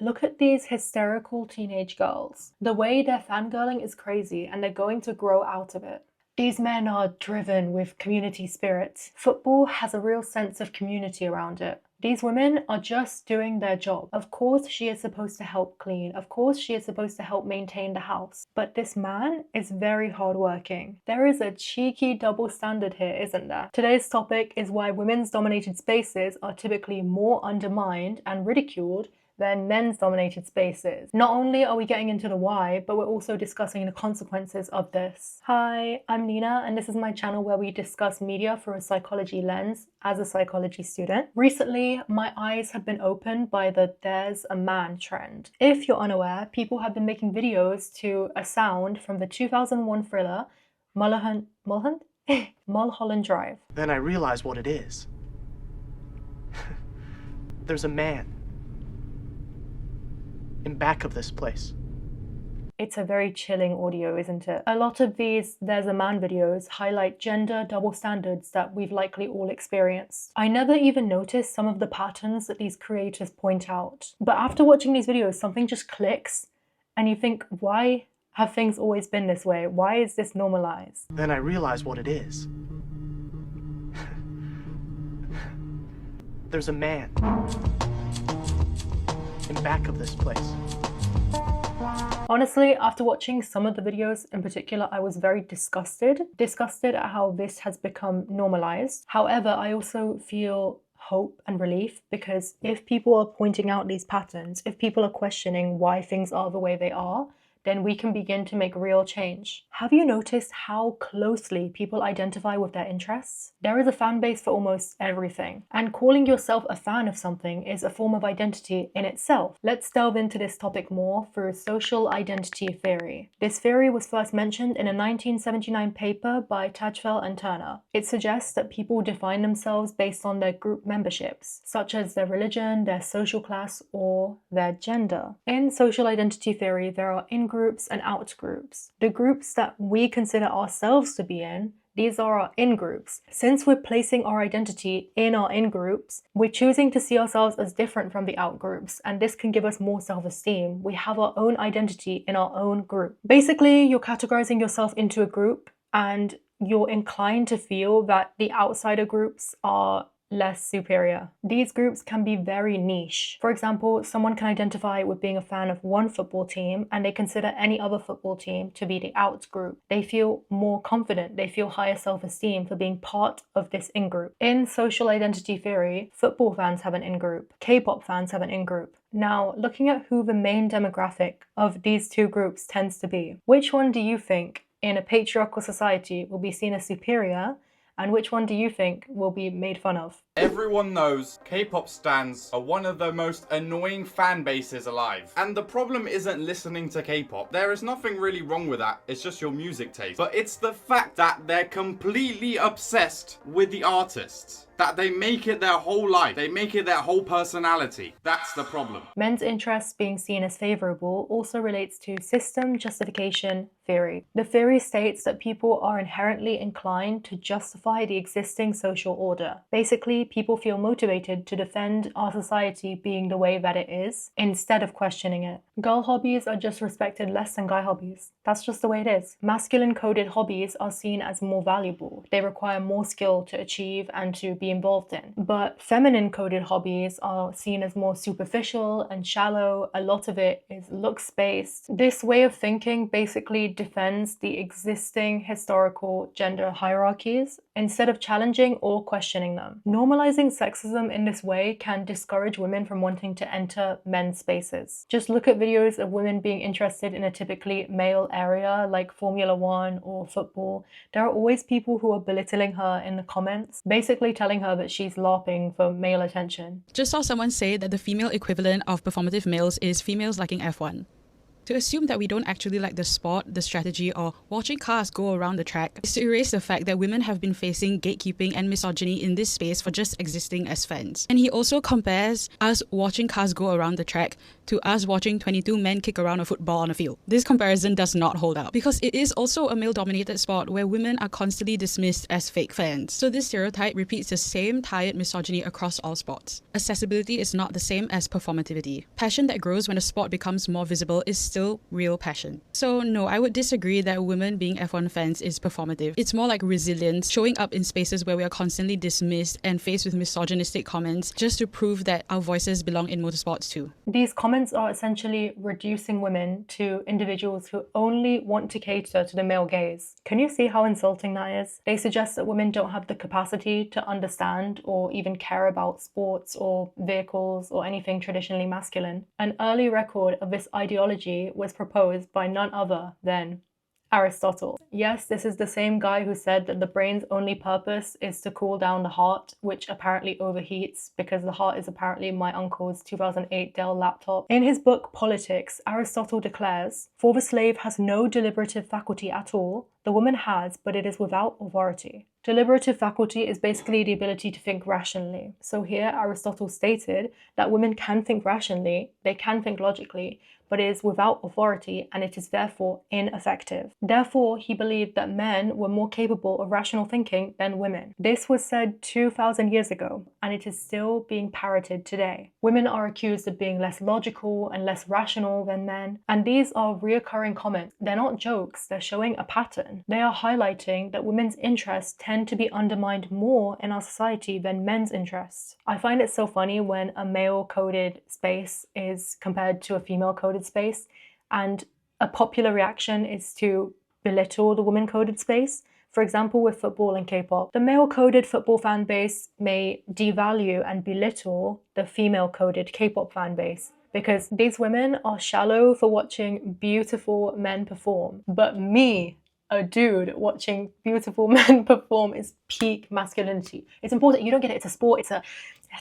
Look at these hysterical teenage girls. The way they're fangirling is crazy and they're going to grow out of it. These men are driven with community spirit. Football has a real sense of community around it. These women are just doing their job. Of course, she is supposed to help clean. Of course, she is supposed to help maintain the house. But this man is very hardworking. There is a cheeky double standard here, isn't there? Today's topic is why women's dominated spaces are typically more undermined and ridiculed than men's dominated spaces. Not only are we getting into the why, but we're also discussing the consequences of this. Hi, I'm Nina, and this is my channel where we discuss media through a psychology lens as a psychology student. Recently, my eyes have been opened by the "there's a man" trend. If you're unaware, people have been making videos to a sound from the 2001 thriller Mulholland Drive. Then I realize what it is. There's a man in back of this place. It's a very chilling audio, isn't it? A lot of these "there's a man" videos highlight gender double standards that we've likely all experienced. I never even noticed some of the patterns that these creators point out. But after watching these videos, something just clicks and you think, why have things always been this way? Why is this normalized? Then I realize what it is. There's a man in back of this place. Honestly, after watching some of the videos in particular, I was very disgusted at how this has become normalized. However, I also feel hope and relief, because if people are pointing out these patterns, if people are questioning why things are the way they are, then we can begin to make real change. Have you noticed how closely people identify with their interests? There is a fan base for almost everything, and calling yourself a fan of something is a form of identity in itself. Let's delve into this topic more through social identity theory. This theory was first mentioned in a 1979 paper by Tajfel and Turner. It suggests that people define themselves based on their group memberships, such as their religion, their social class, or their gender. In social identity theory, there are in-groups and out-groups. The groups that we consider ourselves to be in, these are our in-groups. Since we're placing our identity in our in-groups, we're choosing to see ourselves as different from the out-groups, and this can give us more self-esteem. We have our own identity in our own group. Basically, you're categorizing yourself into a group, and you're inclined to feel that the outsider groups are less superior. These groups can be very niche. For example, someone can identify with being a fan of one football team and they consider any other football team to be the out group. They feel more confident, they feel higher self-esteem for being part of this in-group. In social identity theory, football fans have an in-group, K-pop fans have an in-group. Now, looking at who the main demographic of these two groups tends to be, which one do you think in a patriarchal society will be seen as superior, and which one do you think will be made fun of? Everyone knows K-pop stans are one of the most annoying fan bases alive. And the problem isn't listening to K-pop. There is nothing really wrong with that. It's just your music taste. But it's the fact that they're completely obsessed with the artists. That they make it their whole life. They make it their whole personality. That's the problem. Men's interests being seen as favorable also relates to system justification theory. The theory states that people are inherently inclined to justify the existing social order. Basically, people feel motivated to defend our society being the way that it is, instead of questioning it. Girl hobbies are just respected less than guy hobbies. That's just the way it is. Masculine-coded hobbies are seen as more valuable. They require more skill to achieve and to be involved in. But feminine-coded hobbies are seen as more superficial and shallow. A lot of it is looks-based. This way of thinking basically defends the existing historical gender hierarchies instead of challenging or questioning them. Normalizing sexism in this way can discourage women from wanting to enter men's spaces. Just look at videos of women being interested in a typically male area like Formula 1 or football. There are always people who are belittling her in the comments, basically telling her that she's LARPing for male attention. Just saw someone say that the female equivalent of performative males is females liking F1. To assume that we don't actually like the sport, the strategy, or watching cars go around the track is to erase the fact that women have been facing gatekeeping and misogyny in this space for just existing as fans. And he also compares us watching cars go around the track to us watching 22 men kick around a football on a field. This comparison does not hold up, because it is also a male-dominated sport where women are constantly dismissed as fake fans. So this stereotype repeats the same tired misogyny across all sports. Accessibility is not the same as performativity. Passion that grows when a sport becomes more visible is still real passion. So no, I would disagree that women being F1 fans is performative. It's more like resilience, showing up in spaces where we are constantly dismissed and faced with misogynistic comments just to prove that our voices belong in motorsports too. These comments are essentially reducing women to individuals who only want to cater to the male gaze. Can you see how insulting that is? They suggest that women don't have the capacity to understand or even care about sports or vehicles or anything traditionally masculine. An early record of this ideology was proposed by none other than Aristotle. Yes, this is the same guy who said that the brain's only purpose is to cool down the heart, which apparently overheats because the heart is apparently my uncle's 2008 Dell laptop. In his book Politics, Aristotle declares, "For the slave has no deliberative faculty at all, the woman has, but it is without authority." Deliberative faculty is basically the ability to think rationally. So here Aristotle stated that women can think rationally, they can think logically, but it is without authority and it is therefore ineffective. Therefore, he believed that men were more capable of rational thinking than women. This was said 2,000 years ago, and it is still being parroted today. Women are accused of being less logical and less rational than men, and these are reoccurring comments. They're not jokes, they're showing a pattern. They are highlighting that women's interests tend to be undermined more in our society than men's interests. I find it so funny when a male-coded space is compared to a female-coded space, and a popular reaction is to belittle the woman-coded space. For example, with football and K-pop, the male-coded football fan base may devalue and belittle the female-coded K-pop fan base because these women are shallow for watching beautiful men perform. But me, a dude watching beautiful men perform, is peak masculinity. It's important. You don't get it. It's a sport.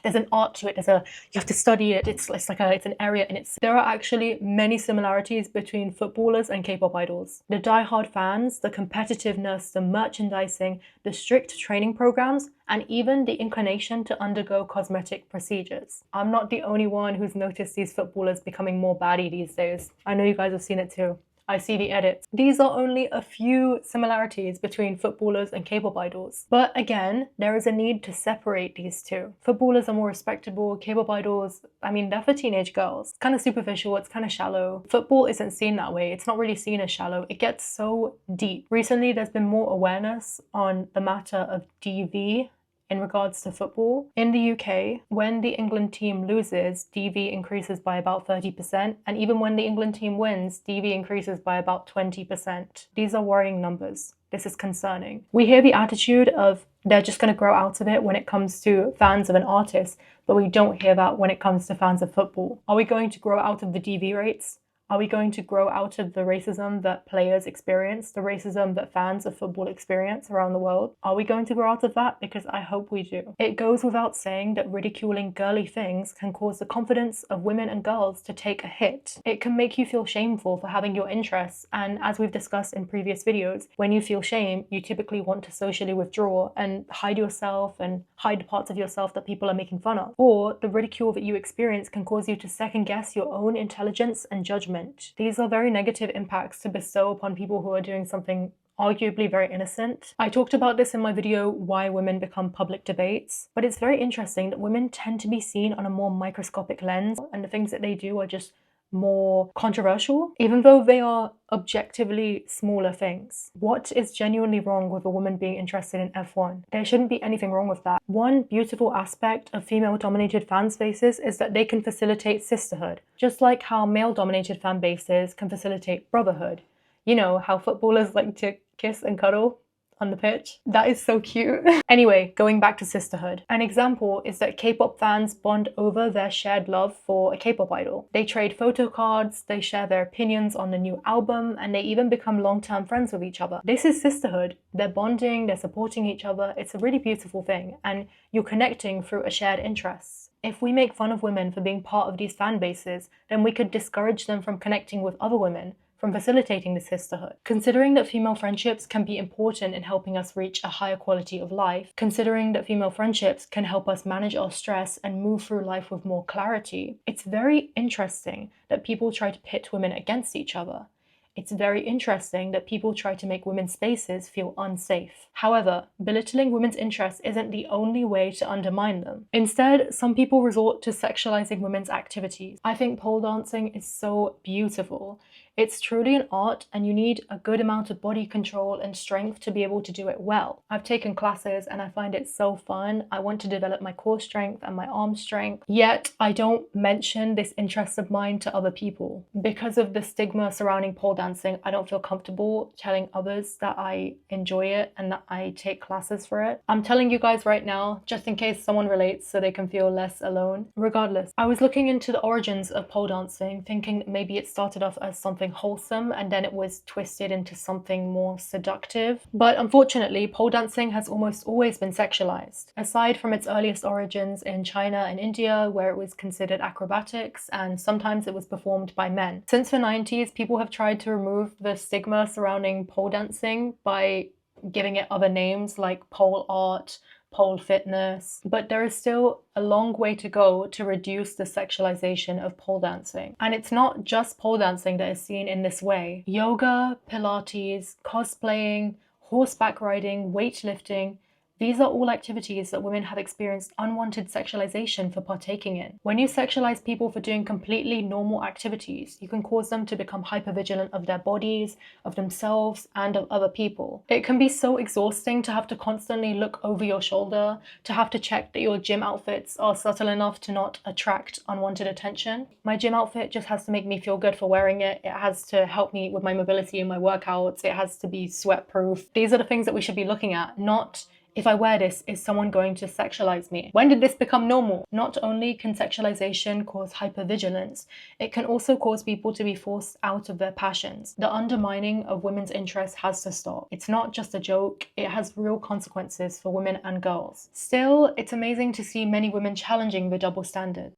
There's an art to it. You have to study it. It's an area in itself. There are actually many similarities between footballers and K-pop idols. The die-hard fans, the competitiveness, the merchandising, the strict training programs, and even the inclination to undergo cosmetic procedures. I'm not the only one who's noticed these footballers becoming more baddie these days. I know you guys have seen it too. I see the edits. These are only a few similarities between footballers and K-pop idols. But again, there is a need to separate these two. Footballers are more respectable. K-pop idols, they're for teenage girls. It's kind of superficial, it's kind of shallow. Football isn't seen that way. It's not really seen as shallow. It gets so deep. Recently, there's been more awareness on the matter of DV in regards to football. In the UK, when the England team loses, DV increases by about 30%, and even when the England team wins, DV increases by about 20%. These are worrying numbers. This is concerning. We hear the attitude of they're just going to grow out of it when it comes to fans of an artist, but we don't hear that when it comes to fans of football. Are we going to grow out of the DV rates? Are we going to grow out of the racism that players experience, the racism that fans of football experience around the world? Are we going to grow out of that? Because I hope we do. It goes without saying that ridiculing girly things can cause the confidence of women and girls to take a hit. It can make you feel shameful for having your interests, and as we've discussed in previous videos, when you feel shame, you typically want to socially withdraw and hide yourself and hide parts of yourself that people are making fun of. Or the ridicule that you experience can cause you to second guess your own intelligence and judgment. These are very negative impacts to bestow upon people who are doing something arguably very innocent. I talked about this in my video, Why Women Become Public Debates, but it's very interesting that women tend to be seen on a more microscopic lens, and the things that they do are just more controversial, even though they are objectively smaller things. What is genuinely wrong with a woman being interested in F1? There shouldn't be anything wrong with that. One beautiful aspect of female-dominated fan bases is that they can facilitate sisterhood, just like how male-dominated fan bases can facilitate brotherhood. You know, how footballers like to kiss and cuddle on the pitch. That is so cute. Anyway, going back to sisterhood. An example is that K-pop fans bond over their shared love for a K-pop idol. They trade photo cards, they share their opinions on the new album, and they even become long-term friends with each other. This is sisterhood. They're bonding, they're supporting each other. It's a really beautiful thing, and you're connecting through a shared interest. If we make fun of women for being part of these fan bases, then we could discourage them from connecting with other women, from facilitating this sisterhood. Considering that female friendships can be important in helping us reach a higher quality of life, considering that female friendships can help us manage our stress and move through life with more clarity, it's very interesting that people try to pit women against each other. It's very interesting that people try to make women's spaces feel unsafe. However, belittling women's interests isn't the only way to undermine them. Instead, some people resort to sexualizing women's activities. I think pole dancing is so beautiful. It's truly an art, and you need a good amount of body control and strength to be able to do it well. I've taken classes and I find it so fun. I want to develop my core strength and my arm strength, yet I don't mention this interest of mine to other people. Because of the stigma surrounding pole dancing, I don't feel comfortable telling others that I enjoy it and that I take classes for it. I'm telling you guys right now, just in case someone relates so they can feel less alone. Regardless, I was looking into the origins of pole dancing, thinking that maybe it started off as something wholesome and then it was twisted into something more seductive. But unfortunately, pole dancing has almost always been sexualized. Aside from its earliest origins in China and India, where it was considered acrobatics and sometimes it was performed by men. Since the 90s, people have tried to remove the stigma surrounding pole dancing by giving it other names like pole art, pole fitness, but there is still a long way to go to reduce the sexualization of pole dancing. And it's not just pole dancing that is seen in this way. Yoga, Pilates, cosplaying, horseback riding, weightlifting, these are all activities that women have experienced unwanted sexualization for partaking in. When you sexualize people for doing completely normal activities, you can cause them to become hypervigilant of their bodies, of themselves, and of other people. It can be so exhausting to have to constantly look over your shoulder, to have to check that your gym outfits are subtle enough to not attract unwanted attention. My gym outfit just has to make me feel good for wearing it. It has to help me with my mobility in my workouts. It has to be sweat-proof. These are the things that we should be looking at, not if I wear this, is someone going to sexualize me? When did this become normal? Not only can sexualization cause hypervigilance, it can also cause people to be forced out of their passions. The undermining of women's interests has to stop. It's not just a joke, it has real consequences for women and girls. Still, it's amazing to see many women challenging the double standard.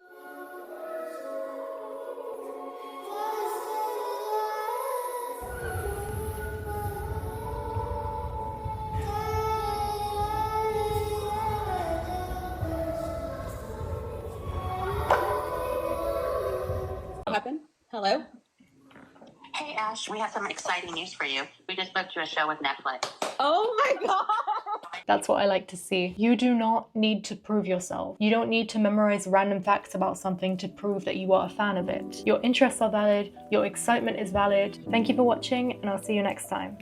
Happen? Hello? Hey Ash, we have some exciting news for you. We just booked you a show with Netflix. Oh my god! That's what I like to see. You do not need to prove yourself. You don't need to memorize random facts about something to prove that you are a fan of it. Your interests are valid, your excitement is valid. Thank you for watching, and I'll see you next time.